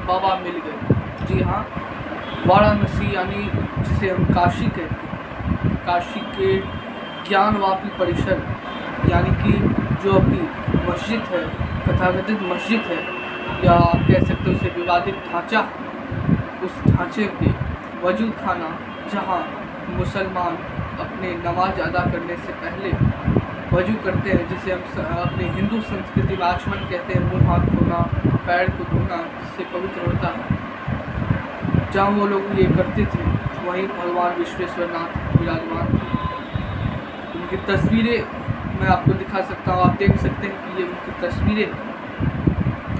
बाबा मिल गए। जी हाँ, वाराणसी यानी जिसे हम काशी कहते हैं, काशी के ज्ञानवापी परिसर यानी कि जो अभी मस्जिद है, तथाकथित मस्जिद है, या आप कह सकते हो उसे विवादित ढांचा, उस ढांचे के वजू खाना जहाँ मुसलमान अपने नमाज अदा करने से पहले वजू करते हैं, जिसे हम अपने हिंदू संस्कृति में आचमन कहते हैं, मुँह हाथ धोना, पैर को धोना, जिससे पवित्र होता है, जहाँ वो लोग ये करते थे वहीं भगवान विश्वेश्वरनाथ विराजमान थे। उनकी तस्वीरें मैं आपको दिखा सकता हूँ, आप देख सकते हैं कि ये उनकी तस्वीरें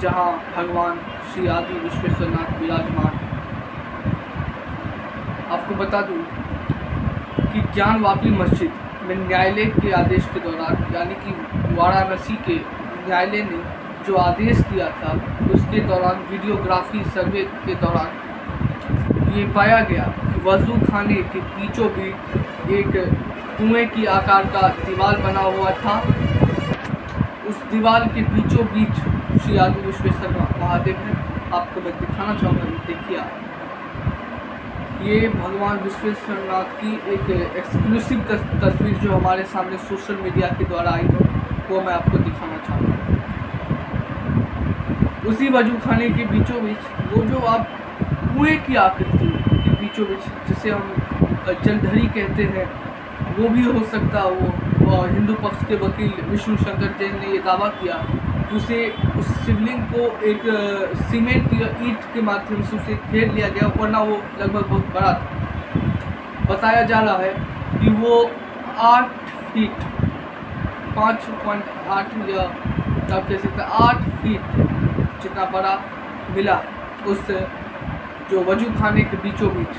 जहाँ भगवान श्री आदि विश्वेश्वरनाथ विराजमान। आपको बता दूँ कि ज्ञानवापी मस्जिद में न्यायालय के आदेश के दौरान, यानी कि वाराणसी के न्यायालय ने जो आदेश दिया था उसके दौरान वीडियोग्राफी सर्वे के दौरान ये पाया गया कि वजू खाने के बीचों बीच एक कुएं की आकार का दीवार बना हुआ था। उस दीवार के बीचों बीच श्री आदि विश्वेश्वर महादेव है। आपको मैं दिखाना चाहूँगा, देखिए आप, ये भगवान विश्वेश्वरनाथ की एक एक्सक्लूसिव तस्वीर जो हमारे सामने सोशल मीडिया के द्वारा आई है, वो मैं आपको दिखाना चाहूँगा। उसी वजू खाने के बीचों बीच वो जो आप कुएं की आकृति के बीचों बीच, जिसे हम जलधरी कहते हैं, वो भी हो सकता है। वो हिंदू पक्ष के वकील विष्णु शंकर जैन ने ये दावा किया कि उस शिवलिंग को एक सीमेंट या ईंट के माध्यम से उसे घेर लिया गया, वरना वो लगभग बहुत बड़ा था। बताया जा रहा है कि वो 8 फीट 5.8 या आप कह सकते हैं 8 फीट जितना बड़ा मिला उस जो वजू खाने के बीचों बीच।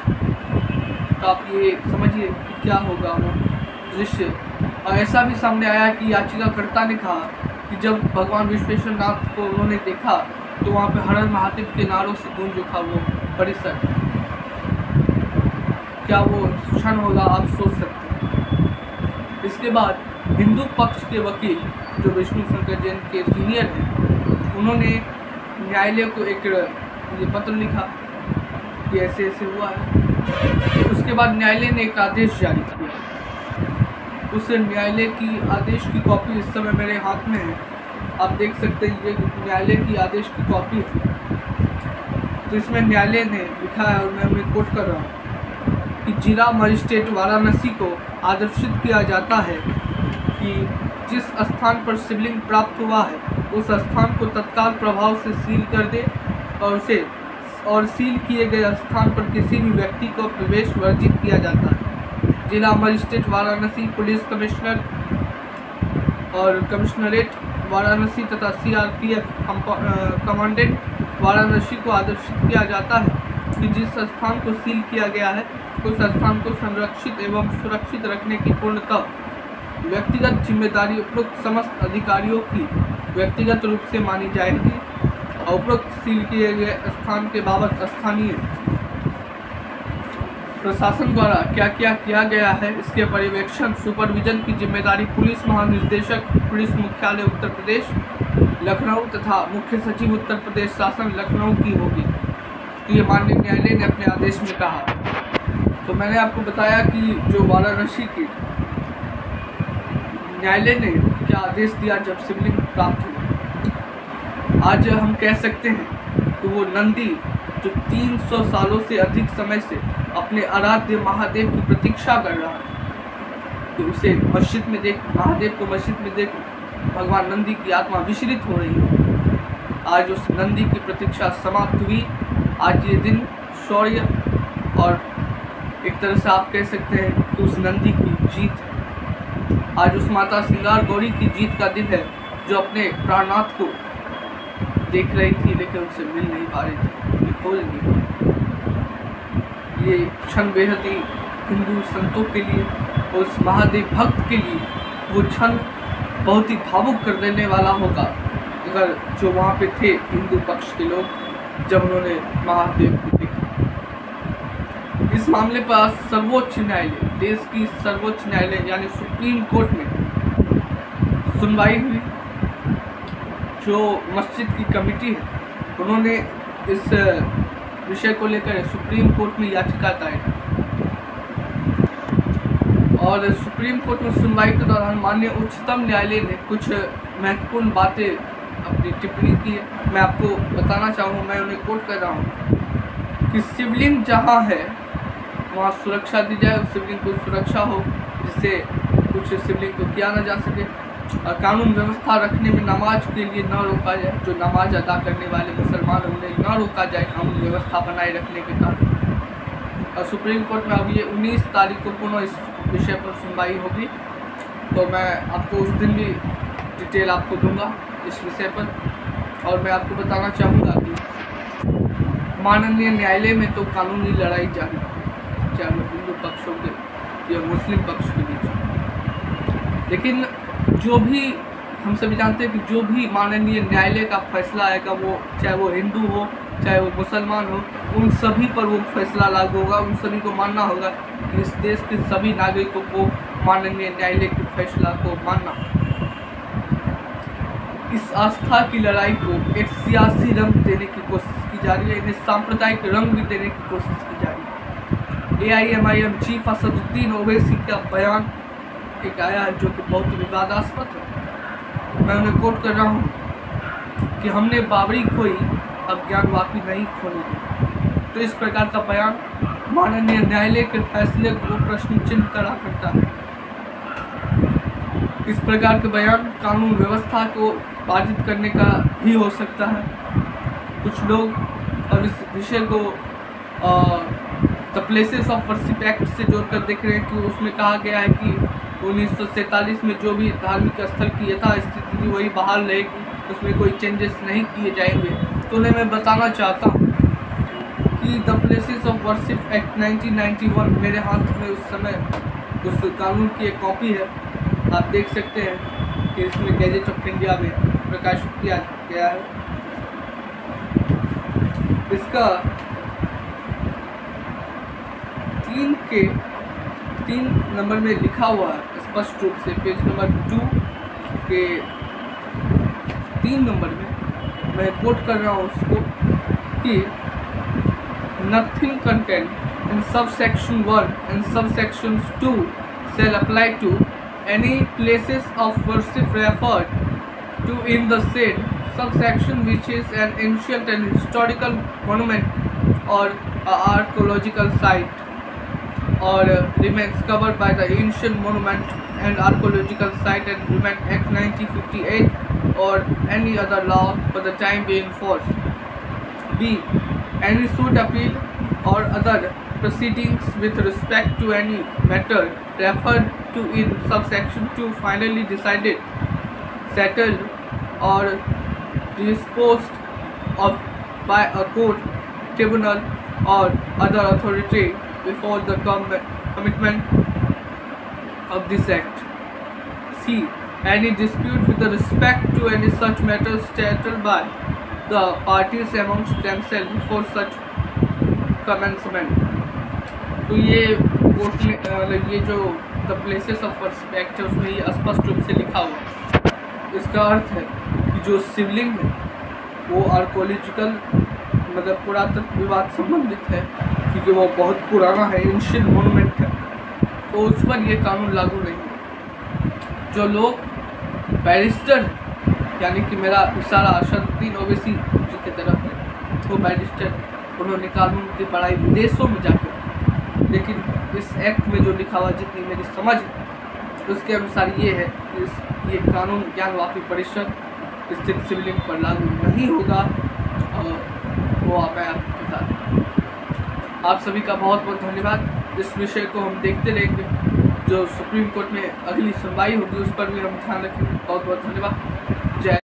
तो आप ये समझिए कि क्या होगा वो दृश्य। और ऐसा भी सामने आया कि याचिकाकर्ता ने कहा कि जब भगवान विश्वेश्वरनाथ को उन्होंने देखा तो वहाँ पे हर हर महादेव के नारों से गूंज उठा वो परिसर। क्या वो क्षण होगा, आप सोच सकते हैं। इसके बाद हिंदू पक्ष के वकील जो विष्णु शंकर जैन के सीनियर हैं, उन्होंने न्यायालय को एक ये पत्र लिखा कि ऐसे ऐसे हुआ है। उसके बाद न्यायालय ने एक आदेश जारी किया। उस न्यायालय की आदेश की कॉपी इस समय मेरे हाथ में है, आप देख सकते हैं, ये न्यायालय की आदेश की कॉपी है। तो इसमें न्यायालय ने लिखा है, और मैं उन्हें कोट कर रहा हूँ, कि जिला मजिस्ट्रेट वाराणसी को आदर्शित किया जाता है कि जिस स्थान पर शिवलिंग प्राप्त हुआ है उस स्थान को तत्काल प्रभाव से सील कर दे और सील किए गए स्थान पर किसी भी व्यक्ति को प्रवेश वर्जित किया जाता है। जिला मजिस्ट्रेट वाराणसी, पुलिस कमिश्नर और कमिश्नरेट वाराणसी तथा CRPF कमांडेंट वाराणसी को आदेशित किया जाता है कि जिस स्थान को सील किया गया है उस स्थान को संरक्षित एवं सुरक्षित रखने की पूर्णतः व्यक्तिगत जिम्मेदारी उपरोक्त समस्त अधिकारियों की व्यक्तिगत रूप से मानी जाएगी। और उपरोक्त सील किए गए स्थान के बाबत स्थानीय प्रशासन द्वारा क्या क्या किया गया है इसके पर्यवेक्षण सुपरविजन की जिम्मेदारी पुलिस महानिदेशक पुलिस मुख्यालय उत्तर प्रदेश लखनऊ तथा मुख्य सचिव उत्तर प्रदेश शासन लखनऊ की होगी। तो ये माननीय न्यायालय ने अपने आदेश में कहा। तो मैंने आपको बताया कि जो वाराणसी की न्यायालय ने क्या आदेश दिया जब शिवलिंग प्राप्त हुआ। आज हम कह सकते हैं कि वो नंदी जो 300 सालों से अधिक समय से अपने आराध्य महादेव की प्रतीक्षा कर रहा है, कि उसे मस्जिद में देख, महादेव को मस्जिद में देख भगवान नंदी की आत्मा विचलित हो रही है। आज उस नंदी की प्रतीक्षा समाप्त हुई। आज ये दिन शौर्य और एक तरह से आप कह सकते हैं कि उस नंदी की जीत है। आज उस माता श्रृंगार गौरी की जीत का दिन है, जो अपने प्राणनाथ को देख रही थी लेकिन उनसे मिल नहीं पा रही थी, खोज नहीं पा रही। ये क्षण बेहद ही हिंदू संतों के लिए और उस महादेव भक्त के लिए वो क्षण बहुत ही भावुक कर देने वाला होगा, अगर जो वहाँ पे थे हिंदू पक्ष के लोग जब उन्होंने महादेव को देखा। इस मामले पर सर्वोच्च न्यायालय, देश की सर्वोच्च न्यायालय यानी सुप्रीम कोर्ट में सुनवाई हुई। जो मस्जिद की कमेटी है उन्होंने इस विषय को लेकर सुप्रीम कोर्ट में याचिका दायर, और सुप्रीम कोर्ट में सुनवाई के दौरान माननीय उच्चतम न्यायालय ने कुछ महत्वपूर्ण बातें अपनी टिप्पणी की है। मैं आपको बताना चाहूँगा, मैं उन्हें कोट कर रहा हूँ कि शिवलिंग जहाँ है वहाँ सुरक्षा दी जाए, उस शिवलिंग को सुरक्षा हो जिससे कुछ शिवलिंग को किया न जा सके, और कानून व्यवस्था रखने में नमाज के लिए न रोका जाए, जो नमाज अदा करने वाले मुसलमान उन्हें न रोका जाए कानून व्यवस्था बनाए रखने के कारण। और सुप्रीम कोर्ट में अब ये 19 तारीख को पुनः इस विषय पर सुनवाई होगी, तो मैं आपको उस दिन भी डिटेल आपको दूंगा इस विषय पर। और मैं आपको बताना चाहूँगा कि माननीय न्यायालय में तो कानूनी लड़ाई जारी है, चाहे वो हिंदू पक्षों के या मुस्लिम पक्ष के बीच, लेकिन जो भी हम सभी जानते हैं कि जो भी माननीय न्यायालय का फैसला आएगा, वो चाहे वो हिंदू हो चाहे वो मुसलमान हो, उन सभी पर वो फैसला लागू होगा। उन सभी को मानना होगा कि इस देश के सभी नागरिकों को माननीय न्यायालय के फैसला को मानना। इस आस्था की लड़ाई को एक सियासी रंग देने की कोशिश की जा रही है, इन्हें सांप्रदायिक रंग भी देने की कोशिश की जा रही है। AIMIM चीफ असदुद्दीन ओवैसी का बयान एक आया है जो कि बहुत विवादास्पद है। मैं उन्हें कोट कर रहा हूँ कि हमने बाबरी खोई, अब ज्ञानवापी नहीं खोने दी। तो इस प्रकार का बयान माननीय न्यायालय के फैसले को प्रश्न चिन्ह करा करता है। इस प्रकार के बयान कानून व्यवस्था को बाधित करने का भी हो सकता है। कुछ लोग और इस विषय को the places of worship act से जोड़कर देख रहे हैं कि उसमें कहा गया है कि 1947 में जो भी धार्मिक स्थल की यथास्थिति थी वही बहाल रहेगी, उसमें कोई चेंजेस नहीं किए जाएंगे। तो उन्हें मैं बताना चाहता हूँ कि the places of worship act 1991 मेरे हाथ में उस समय उस कानून की एक कॉपी है, आप देख सकते हैं कि इसमें गैजेट ऑफ इंडिया में प्रकाशित किया गया है। इसका 3 नंबर में लिखा हुआ है स्पष्ट रूप से, पेज नंबर 2 के 3 नंबर में मैं कोट कर रहा हूँ उसको कि nothing content in subsection 1 and subsection 2 shall apply to any places of worship referred to in the said subsection which is an ancient and historical monument or archaeological site or remains covered by the Ancient Monument and Archaeological Site and Monument Act 1958 or any other law for the time being force. B. Any suit, appeal or other proceedings with respect to any matter referred to in subsection 2 finally decided, settled or disposed of by a court, tribunal or other authority before the commitment of this act. C. Any dispute with respect to any such matters settled by the parties amongst themselves before such commencement. तो ये court में मतलब ये जो the places of worship act है उसमें ये स्पष्ट रूप से लिखा हुआ है। इसका अर्थ है कि जो शिवलिंग है वो आर्कोलॉजिकल मतलब पुरातत्व विवाद संबंधित है, क्योंकि वो बहुत पुराना है, एंशिएंट मोनूमेंट है, तो उस पर ये कानून लागू नहीं है। जो लोग बैरिस्टर यानी कि मेरा इशारा असदुद्दीन ओवैसी जी की तरफ है, वो बैरिस्टर, उन्होंने कानून की पढ़ाई विदेशों में जाकर, लेकिन इस एक्ट में जो लिखा हुआ जितनी मेरी समझ है उसके अनुसार ये है कि ये कानून ज्ञानवापी परिषद स्थित शिवलिंग पर लागू नहीं होगा, और वो मैं आपको बता दूँ। आप सभी का बहुत बहुत धन्यवाद। इस विषय को हम देखते रहेंगे, जो सुप्रीम कोर्ट में अगली सुनवाई होगी उस पर भी हम ध्यान रखेंगे। बहुत बहुत धन्यवाद। जय